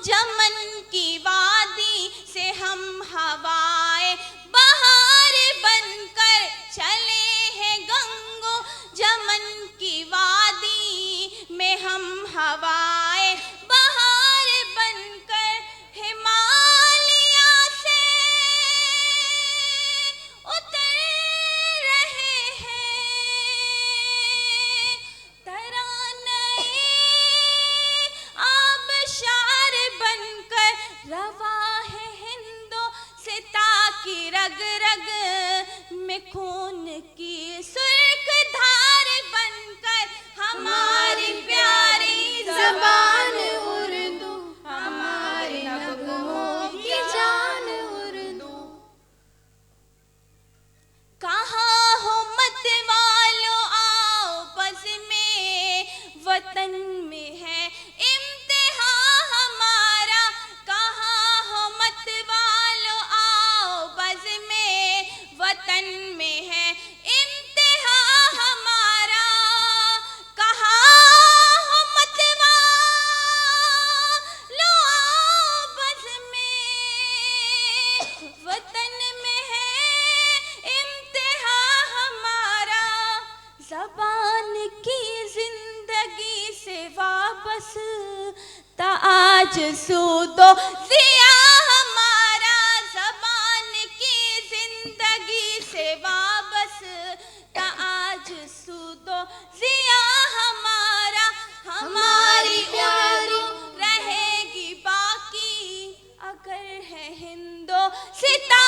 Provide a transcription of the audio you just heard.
जमन की वादी से हम हवाए बहार बनकर चले हैं गंगो जमन की वादी में हम हवाए बहार बनकर हिमालया से उतर रहे हैं तराने आबशार बनकर रवा है हिंदो सिता की रग रग में खून की सुर्ख धार बनकर हमारी प्यारी ज़बान उर्दू हमारे नगमों की जान उर्दू। कहाँ हो मत वालो आओ बज़ में वतन में है इम्तिहा हमारा। कहाँ हो मत वालो आओ बज़ में वतन में है इम्तिहा हमारा। कहाँ हो मत वालो आओ बज़ में वतन में है इम्तिहा हमारा। ज़बान की जिंदगी से वाबस्ता आज सूदो ज़िया हमारा। ज़बान की जिंदगी से वाबस्ता आज सूदो ज़िया हमारा। हमारी उर्दू रहेगी बाकी अगर है हिंदो सिता